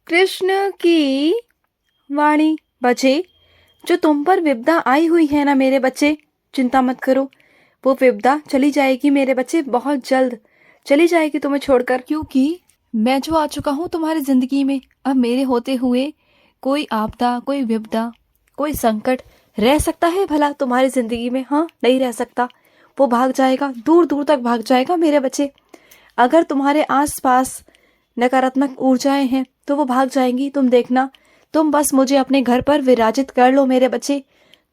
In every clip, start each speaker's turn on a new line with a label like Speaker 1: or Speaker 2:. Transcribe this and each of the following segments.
Speaker 1: कृष्ण की वाणी बचे। जो तुम पर विपदा आई हुई है ना मेरे बच्चे, चिंता मत करो। वो विपदा चली जाएगी मेरे बच्चे, बहुत जल्द चली जाएगी तुम्हें छोड़कर, क्योंकि मैं जो आ चुका हूँ तुम्हारी जिंदगी में। अब मेरे होते हुए कोई आपदा, कोई विपदा, कोई संकट रह सकता है भला तुम्हारी जिंदगी में? हाँ, नहीं रह सकता। वो भाग जाएगा, दूर दूर तक भाग जाएगा मेरे बच्चे। अगर तुम्हारे आसपास नकारात्मक ऊर्जाएं हैं तो वो भाग जाएंगी, तुम देखना। तुम बस मुझे अपने घर पर विराजित कर लो मेरे बच्चे।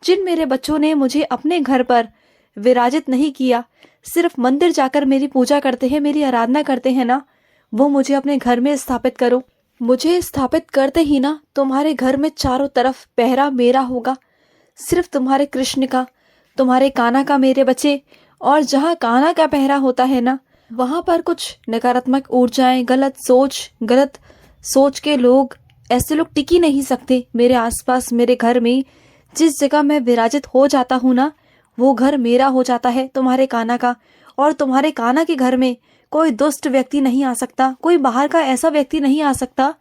Speaker 1: जिन मेरे बच्चों ने मुझे अपने घर पर विराजित नहीं किया, सिर्फ मंदिर जाकर मेरी पूजा करते हैं, मेरी आराधना करते हैं ना, वो मुझे अपने घर में स्थापित करो। मुझे स्थापित करते ही ना तुम्हारे घर में चारों तरफ पहरा मेरा होगा, सिर्फ तुम्हारे कृष्ण का, तुम्हारे कान्हा का मेरे बच्चे। और जहाँ कान्हा का पहरा होता है ना, वहां पर कुछ नकारात्मक ऊर्जाएं, गलत सोच के लोग, ऐसे लोग टिक ही नहीं सकते मेरे आसपास, मेरे घर में। जिस जगह मैं विराजित हो जाता हूँ ना, वो घर मेरा हो जाता है, तुम्हारे कान्हा का। और तुम्हारे कान्हा के घर में कोई दुष्ट व्यक्ति नहीं आ सकता, कोई बाहर का ऐसा व्यक्ति नहीं आ सकता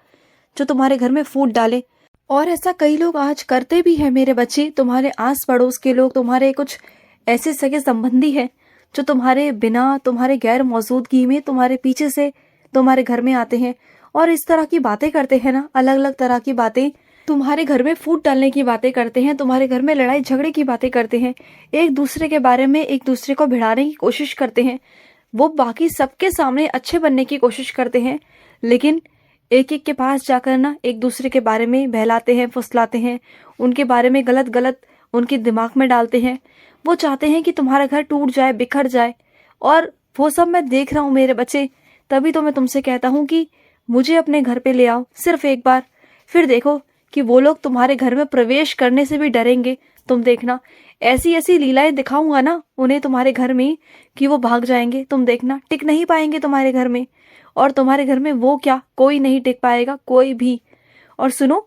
Speaker 1: जो तुम्हारे घर में फूट डाले। और ऐसा कई लोग आज करते भी हैं मेरे बच्चे। तुम्हारे आस पड़ोस के लोग, तुम्हारे कुछ ऐसे सगे संबंधी हैं जो तुम्हारे बिना, तुम्हारे गैर मौजूदगी में तुम्हारे पीछे से तुम्हारे घर में आते हैं और इस तरह की बातें करते हैं ना, अलग अलग तरह की बातें, तुम्हारे घर में फूट डालने की बातें करते हैं, तुम्हारे घर में लड़ाई झगड़े की बातें करते हैं, एक दूसरे के बारे में एक दूसरे को भिड़ाने की कोशिश करते हैं। वो बाकी सबके सामने अच्छे बनने की कोशिश करते हैं, लेकिन एक एक के पास जाकर ना एक दूसरे के बारे में बहलाते हैं, फुसलाते हैं, उनके बारे में गलत गलत उनके दिमाग में डालते हैं। वो चाहते हैं कि तुम्हारा घर टूट जाए, बिखर जाए। और वो सब मैं देख रहा हूँ मेरे बच्चे। तभी तो मैं तुमसे कहता हूँ कि मुझे अपने घर पे ले आओ सिर्फ एक बार, फिर देखो कि वो लोग तुम्हारे घर में प्रवेश करने से भी डरेंगे। तुम देखना, ऐसी ऐसी लीलाएं दिखाऊंगा ना उन्हें तुम्हारे घर में कि वो भाग जाएंगे। तुम देखना, टिक नहीं पाएंगे तुम्हारे घर में। और तुम्हारे घर में वो क्या, कोई नहीं टिक पाएगा, कोई भी। और सुनो,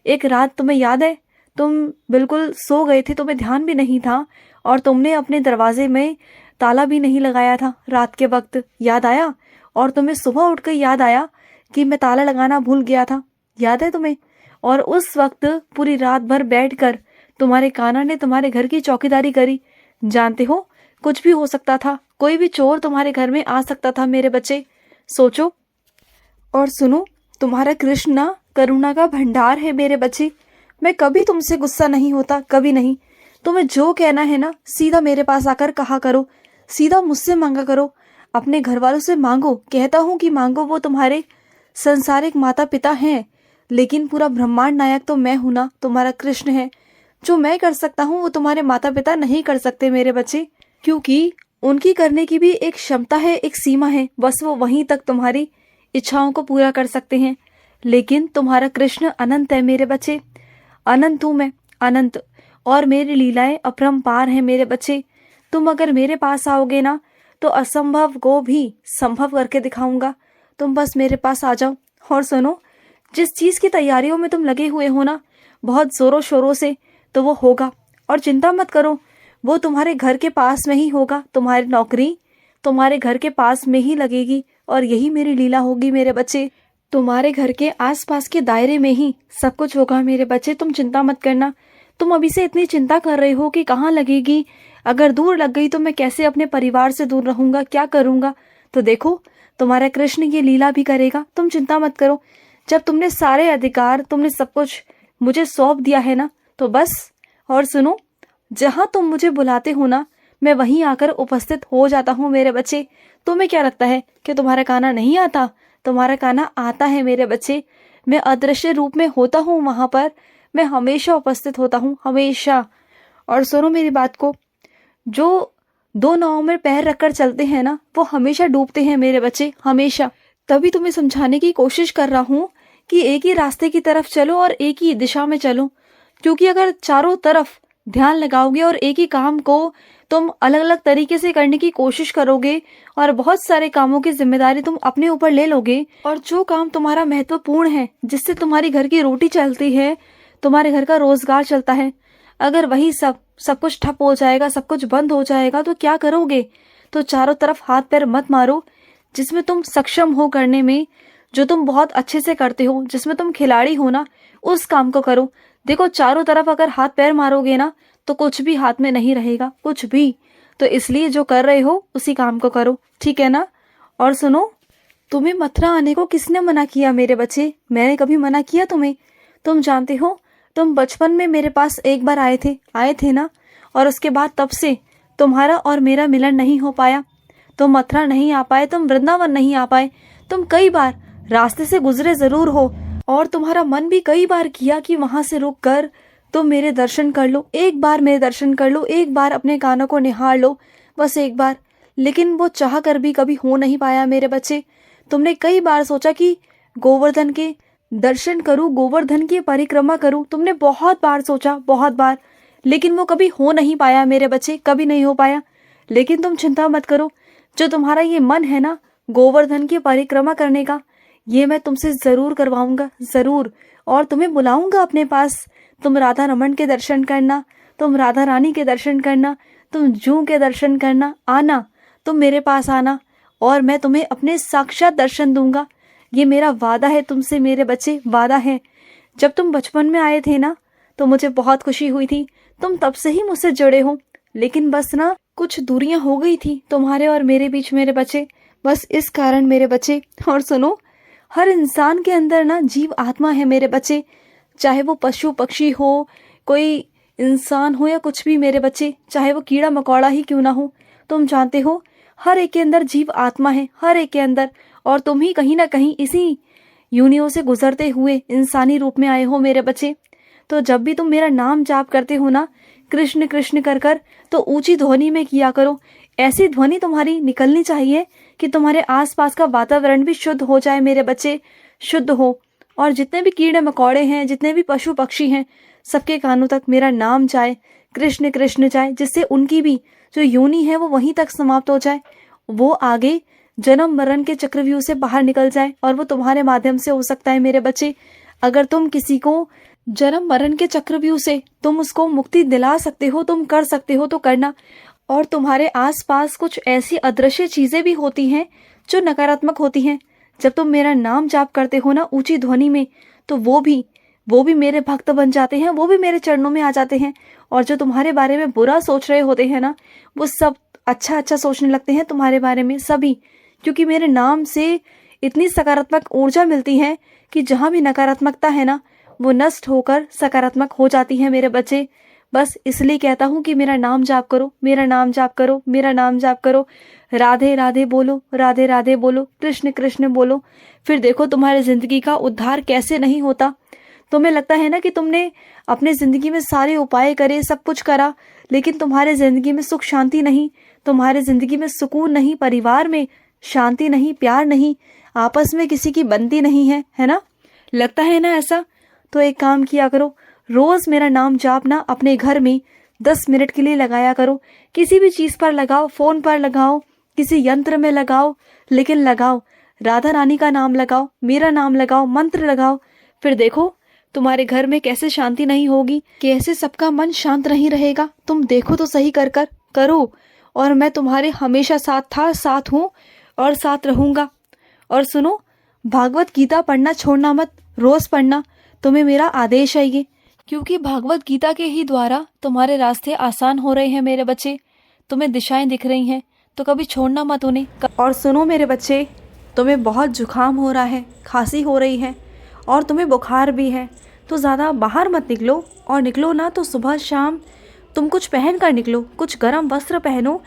Speaker 1: एक रात तुम्हें याद है, तुम बिल्कुल सो गए थे, तुम्हें ध्यान भी नहीं था और तुमने अपने दरवाजे में ताला भी नहीं लगाया था रात के वक्त, याद आया? और तुम्हें सुबह उठकर याद आया कि मैं ताला लगाना भूल गया था, याद है तुम्हें? और उस वक्त पूरी रात भर बैठकर तुम्हारे कान्हा ने तुम्हारे घर की चौकीदारी करी। जानते हो, कुछ भी हो सकता था, कोई भी चोर तुम्हारे घर में आ सकता था मेरे बच्चे, सोचो। और सुनो, तुम्हारा कृष्ण ना करुणा का भंडार है मेरे बच्चे। मैं कभी तुमसे गुस्सा नहीं होता, कभी नहीं। तुम्हें जो कहना है ना सीधा मेरे पास आकर कहा करो, सीधा मुझसे मांगा करो, अपने घर वालों से मांगो। कहता हूँ कि मांगो, वो तुम्हारे संसारिक माता पिता हैं, लेकिन पूरा ब्रह्मांड नायक तो मैं हूं ना, तुम्हारा कृष्ण है। जो मैं कर सकता हूँ वो तुम्हारे माता पिता नहीं कर सकते मेरे बच्चे, क्योंकि उनकी करने की भी एक क्षमता है, एक सीमा है। बस वो वहीं तक तुम्हारी इच्छाओं को पूरा कर सकते हैं। लेकिन तुम्हारा कृष्ण अनंत है मेरे बच्चे, अनंत हूं मैं, अनंत। और मेरी लीलाएं अपरंपार हैं मेरे बच्चे। तुम अगर मेरे पास आओगे ना तो असंभव को भी संभव करके दिखाऊंगा। तुम बस मेरे पास आ जाओ। और सुनो, जिस चीज की तैयारियों में तुम लगे हुए हो ना बहुत जोरों शोरों से, तो वो होगा। और चिंता मत करो, वो तुम्हारे घर के पास में ही होगा। तुम्हारी नौकरी तुम्हारे घर के पास में ही लगेगी और यही मेरी लीला होगी मेरे बच्चे। तुम्हारे घर के आसपास के दायरे में ही सब कुछ होगा मेरे बच्चे, तुम चिंता मत करना। तुम अभी से इतनी चिंता कर रहे हो कि कहाँ लगेगी, अगर दूर लग गई तो मैं कैसे अपने परिवार से दूर रहूंगा, क्या करूंगा? तो देखो, तुम्हारा कृष्ण ये लीला भी करेगा, तुम चिंता मत करो। जब तुमने सारे अधिकार, तुमने सब कुछ मुझे सौंप दिया है ना, तो बस। और सुनो, जहां तुम मुझे बुलाते हो ना, मैं वहीं आकर उपस्थित हो जाता हूँ मेरे बच्चे। तुम्हें क्या लगता है कि तुम्हारा कान्हा नहीं आता? तुम्हारा कान्हा आता है मेरे बच्चे। मैं अदृश्य रूप में होता हूँ वहां पर, मैं हमेशा उपस्थित होता हूँ, हमेशा। और सुनो मेरी बात को, जो दो नावों में पैर रखकर चलते हैं ना, वो हमेशा डूबते हैं मेरे बच्चे, हमेशा। तभी तुम्हें समझाने की कोशिश कर रहा हूँ कि एक ही रास्ते की तरफ चलो और एक ही दिशा में चलो। क्योंकि अगर चारों तरफ ध्यान लगाओगे और एक ही काम को तुम अलग अलग तरीके से करने की कोशिश करोगे और बहुत सारे कामों की जिम्मेदारी तुम अपने ऊपर ले लोगे, और जो काम तुम्हारा महत्वपूर्ण है, जिससे तुम्हारी घर की रोटी चलती है, तुम्हारे घर का रोजगार चलता है, अगर वही सब कुछ ठप हो जाएगा, सब कुछ बंद हो जाएगा, तो क्या करोगे? तो चारों तरफ हाथ पैर मत मारो, जिसमें तुम सक्षम हो करने में, जो तुम बहुत अच्छे से करते हो, जिसमें तुम खिलाड़ी हो ना, उस काम को करो। देखो चारों तरफ अगर हाथ पैर मारोगे ना तो कुछ भी हाथ में नहीं रहेगा, कुछ भी। तो इसलिए जो कर रहे हो उसी काम को करो, ठीक है ना। और सुनो, तुम्हें मथुरा आने को किसने मना किया मेरे बच्चे? मैंने कभी मना किया तुम्हें? तुम जानते हो, तुम बचपन में मेरे पास एक बार आए थे ना, और उसके बाद तब से तुम्हारा और मेरा मिलन नहीं हो पाया। तुम मथुरा नहीं आ पाए, तुम वृंदावन नहीं आ पाए। तुम कई बार रास्ते से गुजरे जरूर हो, और तुम्हारा मन भी कई बार किया कि वहां से रुक कर तुम मेरे दर्शन कर लो, एक बार मेरे दर्शन कर लो, एक बार अपने कानों को निहार लो, बस एक बार। लेकिन वो चाह कर भी कभी हो नहीं पाया मेरे बच्चे। तुमने कई बार सोचा कि गोवर्धन के दर्शन करूं, गोवर्धन की परिक्रमा करूं, तुमने बहुत बार सोचा, बहुत बार, लेकिन वो कभी हो नहीं पाया मेरे बच्चे, कभी नहीं हो पाया। लेकिन तुम चिंता मत करो, जो तुम्हारा ये मन है ना गोवर्धन की परिक्रमा करने का, ये मैं तुमसे जरूर करवाऊंगा, जरूर। और तुम्हें बुलाऊंगा अपने पास। तुम राधा रमन के दर्शन करना, तुम राधा रानी के दर्शन करना, तुम जू के दर्शन करना, आना, तुम मेरे पास आना, और मैं तुम्हें अपने साक्षात दर्शन दूंगा। ये मेरा वादा है तुमसे मेरे बच्चे, वादा है। जब तुम बचपन में आए थे ना तो मुझे बहुत खुशी हुई थी, तुम तब से ही मुझसे जुड़े हो। लेकिन बस ना कुछ दूरियां हो गई थी तुम्हारे और मेरे बीच मेरे बच्चे, बस इस कारण मेरे बच्चे। और सुनो, हर इंसान के अंदर ना जीव आत्मा है मेरे बच्चे, चाहे वो पशु पक्षी हो, कोई इंसान हो या कुछ भी मेरे बच्चे, चाहे वो कीड़ा मकोड़ा ही क्यों ना हो। तुम जानते हो हर एक के अंदर जीव आत्मा है, हर एक के अंदर। और तुम ही कहीं ना कहीं इसी योनियों से गुजरते हुए इंसानी रूप में आए हो मेरे बच्चे। तो जब भी तुम मेरा नाम जाप करते हो ना, कृष्ण कृष्ण कर कर, तो ऊंची ध्वनि में किया करो। ऐसी ध्वनि तुम्हारी निकलनी चाहिए कि तुम्हारे आसपास का वातावरण भी शुद्ध हो जाए मेरे बच्चे, शुद्ध हो। और जितने भी कीड़े मकोड़े हैं, जितने भी पशु पक्षी हैं, सबके कानों तक मेरा नाम जाए, कृष्ण कृष्ण जाए, जिससे उनकी भी जो योनि है वो वहीं तक समाप्त हो जाए, वो आगे जन्म मरण के चक्रव्यूह से बाहर निकल जाए। और वो तुम्हारे माध्यम से हो सकता है मेरे बच्चे। अगर तुम किसी को जन्म मरण के चक्रव्यूह से तुम उसको मुक्ति दिला सकते हो, तुम कर सकते हो तो करना। और तुम्हारे आसपास कुछ ऐसी अदृश्य चीजें भी होती हैं जो नकारात्मक होती हैं, जब तुम मेरा नाम जाप करते हो ना ऊंची ध्वनि में, तो वो भी मेरे भक्त बन जाते हैं, वो भी मेरे चरणों में आ जाते हैं। और जो तुम्हारे बारे में बुरा सोच रहे होते हैं ना, वो सब अच्छा अच्छा सोचने लगते हैं तुम्हारे बारे में सभी। क्योंकि मेरे नाम से इतनी सकारात्मक ऊर्जा मिलती है कि जहां भी नकारात्मकता है ना, वो नष्ट होकर सकारात्मक हो जाती है मेरे बच्चे। बस इसलिए कहता हूँ कि मेरा नाम जाप करो, मेरा नाम जाप करो, मेरा नाम जाप करो। राधे राधे बोलो, राधे राधे बोलो, कृष्ण कृष्ण बोलो। फिर देखो तुम्हारी जिंदगी का उद्धार कैसे नहीं होता। तुम्हें लगता है ना कि तुमने अपने जिंदगी में सारे उपाय करे, सब कुछ करा, लेकिन तुम्हारे जिंदगी में सुख शांति नहीं, तुम्हारे जिंदगी में सुकून नहीं, परिवार में शांति नहीं, प्यार नहीं, आपस में किसी की बनती नहीं है ना? लगता है ना ऐसा? तो एक काम किया करो, रोज मेरा नाम जाप ना अपने घर में 10 मिनट के लिए लगाया करो। किसी भी चीज पर लगाओ, फोन पर लगाओ, किसी यंत्र में लगाओ, लेकिन लगाओ, राधा रानी का नाम लगाओ, मेरा नाम लगाओ, मंत्र लगाओ। फिर देखो तुम्हारे घर में कैसे शांति नहीं होगी, कैसे सबका मन शांत नहीं रहेगा। तुम देखो तो सही, कर कर करो। और मैं तुम्हारे हमेशा साथ था, साथ हूँ और साथ रहूंगा। और सुनो, भागवत गीता पढ़ना छोड़ना मत, रोज पढ़ना, तुम्हें मेरा आदेश है ये। क्योंकि भागवत गीता के ही द्वारा तुम्हारे रास्ते आसान हो रहे हैं मेरे बच्चे, तुम्हें दिशाएं दिख रही हैं, तो कभी छोड़ना मत उन्हें। और सुनो मेरे बच्चे, तुम्हें बहुत जुकाम हो रहा है, खांसी हो रही है, और तुम्हें बुखार भी है, तो ज़्यादा बाहर मत निकलो। और निकलो ना तो सुबह शाम तुम कुछ पहन कर निकलो, कुछ गर्म वस्त्र पहनो,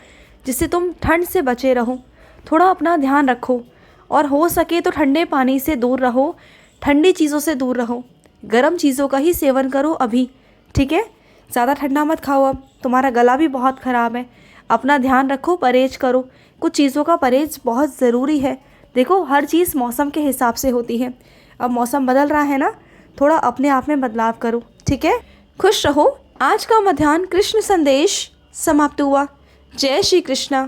Speaker 1: जिससे तुम ठंड से बचे रहो। थोड़ा अपना ध्यान रखो, और हो सके तो ठंडे पानी से दूर रहो, ठंडी चीज़ों से दूर रहो, गर्म चीज़ों का ही सेवन करो अभी, ठीक है? ज़्यादा ठंडा मत खाओ, अब तुम्हारा गला भी बहुत ख़राब है। अपना ध्यान रखो, परहेज करो, कुछ चीज़ों का परहेज बहुत ज़रूरी है। देखो हर चीज़ मौसम के हिसाब से होती है, अब मौसम बदल रहा है ना, थोड़ा अपने आप में बदलाव करो, ठीक है? खुश रहो। आज का मध्याह्न कृष्ण संदेश समाप्त हुआ। जय श्री कृष्णा।